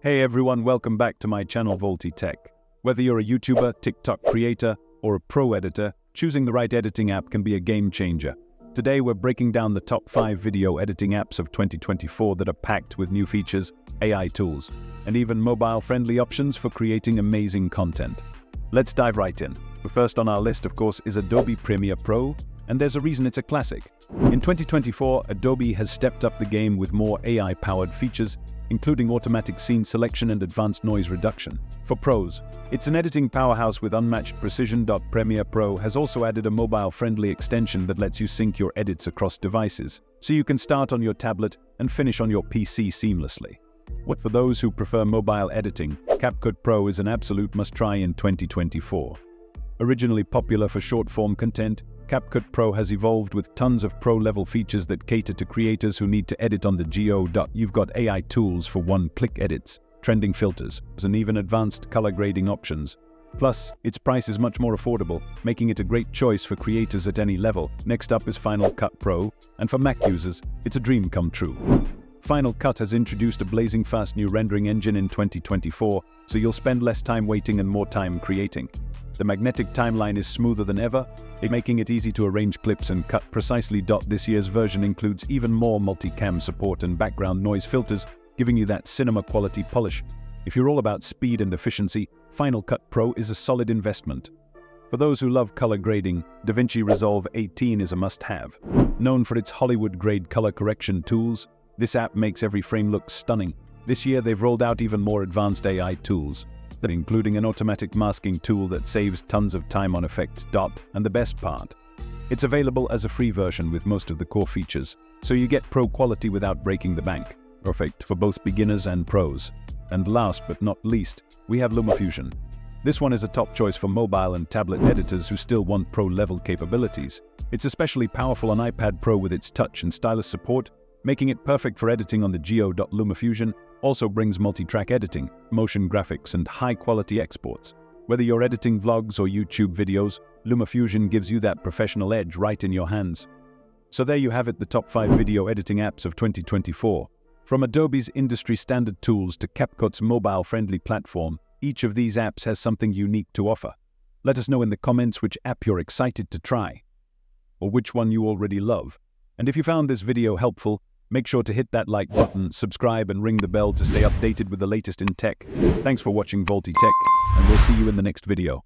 Hey everyone, welcome back to my channel Volty Tech. Whether you're a YouTuber, TikTok creator, or a pro editor, choosing the right editing app can be a game changer. Today we're breaking down the top 5 video editing apps of 2024 that are packed with new features, AI tools, and even mobile-friendly options for creating amazing content. Let's dive right in. The first on our list, of course, is Adobe Premiere Pro, and there's a reason it's a classic. In 2024, Adobe has stepped up the game with more AI-powered features, including automatic scene selection and advanced noise reduction. For pros, it's an editing powerhouse with unmatched precision. Premiere Pro has also added a mobile-friendly extension that lets you sync your edits across devices, so you can start on your tablet and finish on your PC seamlessly. For those who prefer mobile editing, CapCut Pro is an absolute must-try in 2024. Originally popular for short-form content, CapCut Pro has evolved with tons of pro-level features that cater to creators who need to edit on the go. You've got AI tools for one-click edits, trending filters, and even advanced color grading options. Plus, its price is much more affordable, making it a great choice for creators at any level. Next up is Final Cut Pro, and for Mac users, it's a dream come true. Final Cut has introduced a blazing fast new rendering engine in 2024, so you'll spend less time waiting and more time creating. The magnetic timeline is smoother than ever, making it easy to arrange clips and cut precisely. This year's version includes even more multicam support and background noise filters, giving you that cinema quality polish. If you're all about speed and efficiency, Final Cut Pro is a solid investment. For those who love color grading, DaVinci Resolve 18 is a must-have. Known for its Hollywood-grade color correction tools, this app makes every frame look stunning. This year they've rolled out even more advanced AI tools, including an automatic masking tool that saves tons of time on effects. And the best part, it's available as a free version with most of the core features, so you get pro quality without breaking the bank. Perfect for both beginners and pros. And last but not least, we have LumaFusion. This one is a top choice for mobile and tablet editors who still want pro-level capabilities. It's especially powerful on iPad Pro with its touch and stylus support, making it perfect for editing on the go. LumaFusion also brings multi-track editing, motion graphics, and high-quality exports. Whether you're editing vlogs or YouTube videos, LumaFusion gives you that professional edge right in your hands. So there you have it, the top 5 video editing apps of 2024. From Adobe's industry-standard tools to CapCut's mobile-friendly platform, each of these apps has something unique to offer. Let us know in the comments which app you're excited to try, or which one you already love. And if you found this video helpful, make sure to hit that like button, subscribe, and ring the bell to stay updated with the latest in tech. Thanks for watching Volty Tech, and we'll see you in the next video.